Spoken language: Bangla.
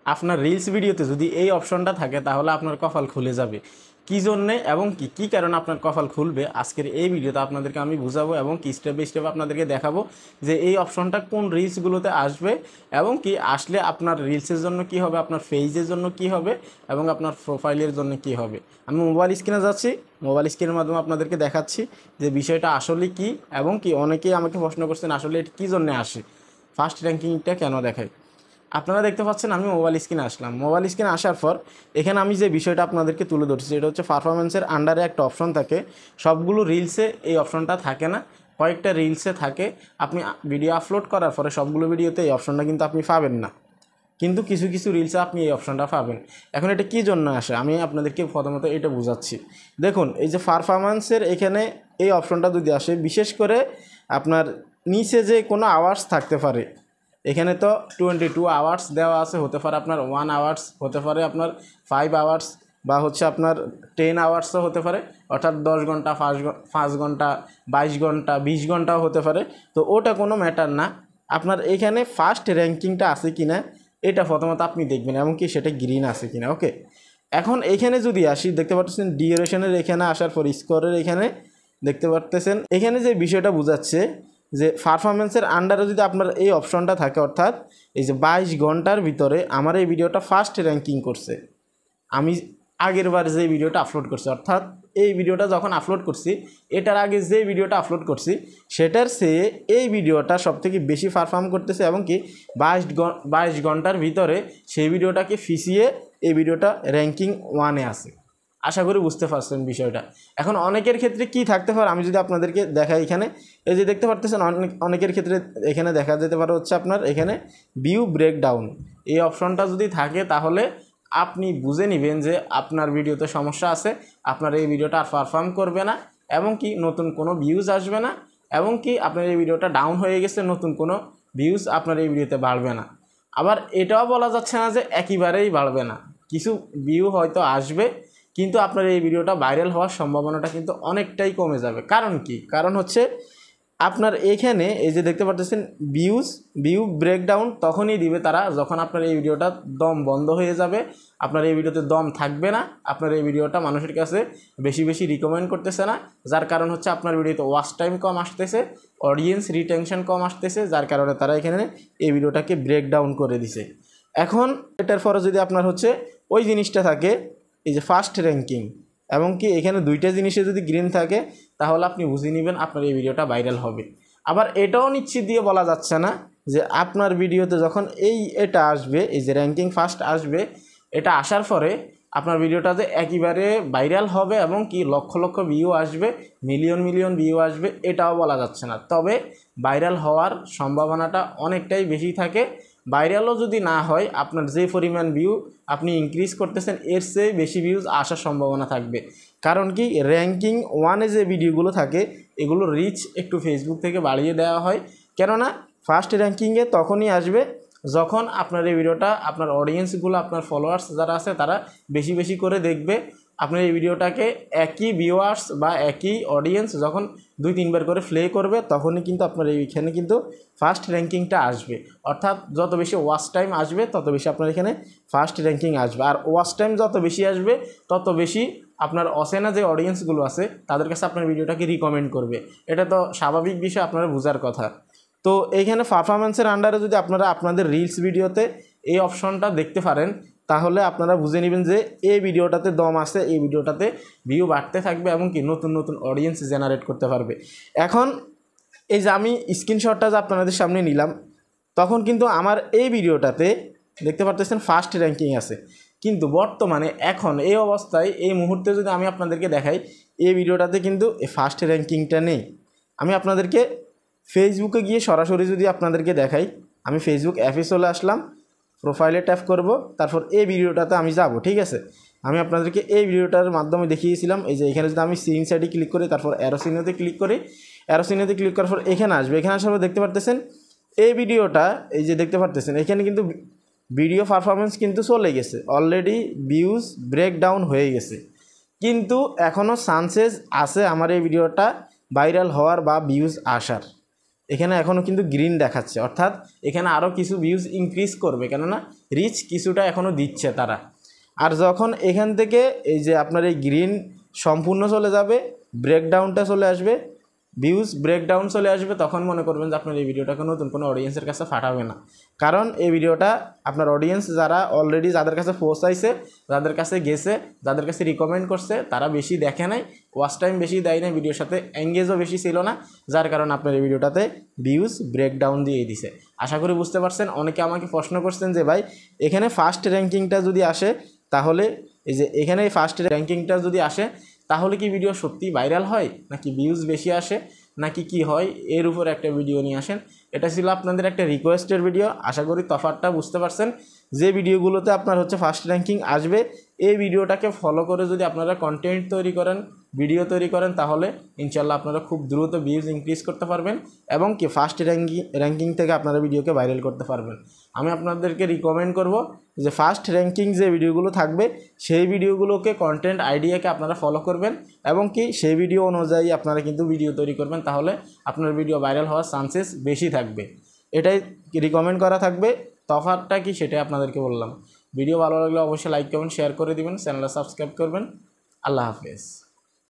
আপনার রিলস ভিডিওতে যদি এই অপশনটা থাকে তাহলে আপনার কপাল খুলে যাবে। কী জন্যে এবং কী কারণে আপনার কপাল খুলবে আজকের এই ভিডিওতে আপনাদেরকে আমি বুঝাবো এবং কি স্টেপ বাই স্টেপ আপনাদেরকে দেখাবো যে এই অপশনটা কোন রিলসগুলোতে আসবে এবং কি আসলে আপনার রিলসের জন্য কি হবে, আপনার পেজের জন্য কি হবে এবং আপনার প্রোফাইলের জন্য কি হবে। আমি মোবাইল স্ক্রিনে যাচ্ছি, মোবাইল স্ক্রিনের মাধ্যমে আপনাদেরকে দেখাচ্ছি যে বিষয়টা আসলে কি এবং কি অনেকেই আমাকে প্রশ্ন করছেন আসলে এটা কী জন্যে আসে, ফার্স্ট র্যাঙ্কিংটা কেন দেখায়। আপনারা দেখতে পাচ্ছেন আমি মোবাইল স্ক্রিনে আসলাম। মোবাইল স্ক্রিনে আসার পর এখানে আমি যে বিষয়টা আপনাদেরকে তুলে ধরছি এটা হচ্ছে পারফরমেন্সের আন্ডারে একটা অপশন থাকে। সবগুলো রিলসে এই অপশনটা থাকে না, কয়েকটা রিলসে থাকে। আপনি ভিডিও আপলোড করার পরে সবগুলো ভিডিওতে এই অপশনটা কিন্তু আপনি পাবেন না, কিন্তু কিছু কিছু রিলসে আপনি এই অপশনটা পাবেন। এখন এটা কী জন্য আসে আমি আপনাদেরকে প্রথমত এটা বোঝাচ্ছি। দেখুন এই যে পারফরমেন্সের এখানে এই অপশনটা যদি আসে, বিশেষ করে আপনার নিচে যে কোনো আওয়ার্স থাকতে পারে, এখানে তো 22 আওয়ার্স দেওয়া আছে, হতে পারে আপনার 1 আওয়ার্স, হতে পারে আপনার 5 আওয়ার্স, বা হচ্ছে আপনার 10 আওয়ার্সও হতে পারে, অর্থাৎ 10 ঘন্টা, 5 ঘন্টা, 22 ঘন্টা, 20 ঘন্টাও হতে পারে। তো ওটা কোনো ম্যাটার না, আপনার এখানে ফার্স্ট র্যাঙ্কিংটা আছে কি না এটা প্রথমত আপনি দেখবেন, এমনকি সেটা গ্রিন আছে কি না। ওকে, এখন এখানে যদি আসি, দেখতে পাচ্ছেন ডিউরেশনের এখানে আসার পর স্কোরের এখানে দেখতে পারতেছেন এখানে যে বিষয়টা বোঝাচ্ছে যে পারফরমেন্সের আন্ডারে যদি আপনার এই অপশনটা থাকে, অর্থাৎ এই যে 22 ঘন্টার ভিতরে আমার এই ভিডিওটা ফার্স্ট র্যাঙ্কিং করছে, আমি আগের বার যে ভিডিওটা আপলোড করছি, অর্থাৎ এই ভিডিওটা যখন আপলোড করছি এটার আগে যে ভিডিওটা আপলোড করছি সেটার চেয়ে এই ভিডিওটা সবথেকে বেশি পারফর্ম করতেছে এবং কি 22 ঘন্টার ভিতরে সেই ভিডিওটাকে ফিসিয়ে এই ভিডিওটা র্যাঙ্কিং 1-এ আছে। আশা করি বুঝতে পারছেন বিষয়টা। এখন অনেকের ক্ষেত্রে কি থাকতে পারে আমি যদি আপনাদেরকে দেখাই, এখানে এই যে দেখতে পারতেছেন অনেকের ক্ষেত্রে এখানে দেখা যেতে পারে হচ্ছে আপনার এখানে ভিউ ব্রেকডাউন, এই অপশনটা যদি থাকে তাহলে আপনি বুঝে নেবেন যে আপনার ভিডিওতে সমস্যা আছে, আপনার এই ভিডিওটা আর পারফর্ম করবে না এবং কি নতুন কোনো ভিউজ আসবে না এবং কি আপনার এই ভিডিওটা ডাউন হয়ে গেছে, নতুন কোনো ভিউজ আপনার এই ভিডিওতে বাড়বে না। আবার এটাও বলা যাচ্ছে না যে একেবারেই বাড়বে না, কিছু ভিউ হয়তো আসবে কিন্তু আপনার এই ভিডিওটা ভাইরাল হওয়ার সম্ভাবনাটা কিন্তু অনেকটাই কমে যাবে। কারণ কি, কারণ হচ্ছে আপনার এখানে এই যে দেখতে পাচ্ছেন ভিউ ব্রেকডাউন তখনই দিবে তারা যখন আপনার এই ভিডিওটা দম বন্ধ হয়ে যাবে, আপনার এই ভিডিওতে দম থাকবে না, আপনার এই ভিডিওটা মানুষের কাছে বেশি বেশি রিকমেন্ড করতেছে না, যার কারণ হচ্ছে আপনার ভিডিওতে ওয়াচ টাইম কম আসতেছে, অডিয়েন্স রিটেনশন কম আসতেছে, যার কারণে তারা এখানে এই ভিডিওটাকে ব্রেকডাউন করে দিছে। এখন এটার পরে যদি আপনার হচ্ছে ওই জিনিসটা থাকে এই যে ফার্স্ট র্যাঙ্কিং এবং কি এখানে দুইটা জিনিসে যদি গ্রিন থাকে তাহলে আপনি বুঝে নেবেন আপনার এই ভিডিওটা ভাইরাল হবে। আবার এটাও নিশ্চিত দিয়ে বলা যাচ্ছে না যে আপনার ভিডিওতে যখন এটা আসবে, এই যে র্যাঙ্কিং ফার্স্ট আসবে, এটা আসার পরে আপনার ভিডিওটা যে একেবারে ভাইরাল হবে এবং কি লক্ষ লক্ষ ভিউ আসবে, মিলিয়ন মিলিয়ন ভিউ আসবে, এটাও বলা যাচ্ছে না। তবে ভাইরাল হওয়ার সম্ভাবনাটা অনেকটাই বেশি থাকে। ভাইরালও যদি না হয় আপনার যে পরিমাণ ভিউ আপনি ইনক্রিজ করতেছেন এর চেয়ে বেশি ভিউজ আসার সম্ভাবনা থাকবে। কারণ কি র্যাঙ্কিং 1-এ যে ভিডিওগুলো থাকে এগুলো রিচ একটু ফেসবুক থেকে বাড়িয়ে দেওয়া হয়, কেননা ফার্স্ট র্যাঙ্কিংয়ে তখনই আসবে যখন আপনার এই ভিডিওটা আপনার অডিয়েন্সগুলো, আপনার ফলোয়ার্স যারা আছে তারা বেশি বেশি করে দেখবে। আপনার এই ভিডিওটাকে একই ভিউয়ার্স বা একই অডিয়েন্স যখন 2-3 বার করে প্লে করবে তখনই কিন্তু আপনার এইখানে কিন্তু ফার্স্ট র্যাঙ্কিংটা আসবে। অর্থাৎ যত বেশি ওয়াচ টাইম আসবে তত বেশি আপনার এখানে ফার্স্ট র্যাঙ্কিং আসবে, আর ওয়াচ টাইম যত বেশি আসবে তত বেশি আপনার অচেনা যে অডিয়েন্সগুলো আছে তাদের কাছে আপনার ভিডিওটাকে রিকমেন্ড করবে। এটা তো স্বাভাবিক বিষয়, আপনারা বোঝার কথা। তো এইখানে পারফরমেন্সের আন্ডারে যদি আপনারা আপনাদের রিলস ভিডিওতে এই অপশনটা দেখতে পারেন তাহলে আপনারা বুঝে নেবেন যে এই ভিডিওটাতে দম আছে, এই ভিডিওটাতে ভিউ বাড়তে থাকবে এবং কি নতুন নতুন অডিয়েন্স জেনারেট করতে পারবে। এখন এই যে আমি স্ক্রিনশটটা যে আপনাদের সামনে নিলাম, তখন কিন্তু আমার এই ভিডিওটাতে দেখতে পারতেছেন ফার্স্ট র্যাঙ্কিং আছে, কিন্তু বর্তমানে এখন এই অবস্থায় এই মুহূর্তে যদি আমি আপনাদেরকে দেখাই এই ভিডিওটাতে কিন্তু এই ফার্স্ট র্যাঙ্কিংটা নেই। আমি আপনাদেরকে ফেসবুকে গিয়ে সরাসরি যদি আপনাদেরকে দেখাই, আমি ফেসবুক অ্যাপে চলে আসলাম, প্রোফাইলে ট্যাপ করব, তারপর এই ভিডিওটাতে আমি যাব। ঠিক আছে, আমি আপনাদেরকে এই ভিডিওটার মাধ্যমে দেখিয়েছিলাম। এই যে এখানে যদি আমি সিন সাইডে ক্লিক করি, তারপর অ্যারো চিহ্নতে ক্লিক করি, অ্যারো চিহ্নতে ক্লিক করার পর এখানে আসবে, এখানে আসার পর দেখতে পারতেছেন এই ভিডিওটা, এই যে দেখতে পারতেছেন এখানে কিন্তু ভিডিও পারফরমেন্স কিন্তু চলে গেছে, অলরেডি ভিউজ ব্রেকডাউন হয়ে গেছে, কিন্তু এখনও চান্সেস আছে আমার এই ভিডিওটা ভাইরাল হওয়ার বা ভিউজ আসার। এখানে এখনও কিন্তু গ্রিন দেখাচ্ছে, অর্থাৎ এখানে আরও কিছু ভিউজ ইনক্রিজ করবে, কেননা রিচ কিছুটা এখনও দিচ্ছে তারা। আর যখন এখান থেকে এই যে আপনার এই গ্রিন সম্পূর্ণ চলে যাবে, ব্রেকডাউনটা চলে আসবে, ভিউজ ব্রেকডাউন চলে আসবে, তখন মনে করবেন যে আপনার এই ভিডিওটাকে নতুন কোনো অডিয়েন্সের কাছে পাঠাবে না। কারণ এই ভিডিওটা আপনার অডিয়েন্স যারা অলরেডি যাদের কাছে পৌঁছাইছে, যাদের কাছে গেছে, যাদের কাছে রিকমেন্ড করছে, তারা বেশি দেখে নাই, ওয়াচ টাইম বেশি দেয় নাই, ভিডিওর সাথে এঙ্গেজও বেশি ছিল না, যার কারণে আপনার এই ভিডিওটাতে ভিউজ ব্রেকডাউন দিয়ে দিছে। আশা করি বুঝতে পারছেন। অনেকে আমাকে প্রশ্ন করছেন যে ভাই এখানে ফার্স্ট র্যাঙ্কিংটা যদি আসে, তাহলে এই যে এখানে ফার্স্ট র্যাঙ্কিংটা যদি আসে তাহলে কি ভিডিও সত্যি ভাইরাল হয়, নাকি ভিউজ বেশি আসে, নাকি কি হয়, এর উপর একটা ভিডিও নিয়ে আসেন। এটা ছিল আপনাদের একটা রিকোয়েস্টের ভিডিও। আশা করি তফাৎটা বুঝতে পারছেন। যে ভিডিওগুলোতে আপনার হচ্ছে ফার্স্ট র্যাঙ্কিং আসবে, এই ভিডিওটাকে ফলো করে যদি আপনারা কন্টেন্ট তৈরি করেন, ভিডিও তৈরি করেন, তাহলে ইনশাল্লাহ আপনারা খুব দ্রুত ভিউজ ইনক্রিজ করতে পারবেন এবং কি ফার্স্ট র্যাঙ্কিং থেকে আপনারা ভিডিওকে ভাইরাল করতে পারবেন। আমি আপনাদেরকে রিকমেন্ড করব যে ফার্স্ট র্যাঙ্কিং যে ভিডিওগুলো থাকবে সেই ভিডিওগুলোকে কন্টেন্ট আইডিয়াকে আপনারা ফলো করবেন এবং কি সেই ভিডিও অনুযায়ী আপনারা কিন্তু ভিডিও তৈরি করবেন, তাহলে আপনার ভিডিও ভাইরাল হওয়ার চান্সেস বেশি থাকবে। এটাই রিকমেন্ড করা থাকবে। তফাৎটা কি সেটাই আপনাদেরকে বললাম। ভিডিও ভালো লাগলে অবশ্যই লাইক করবেন, শেয়ার করে দিবেন, চ্যানেলটা সাবস্ক্রাইব করবেন। আল্লাহ হাফেজ।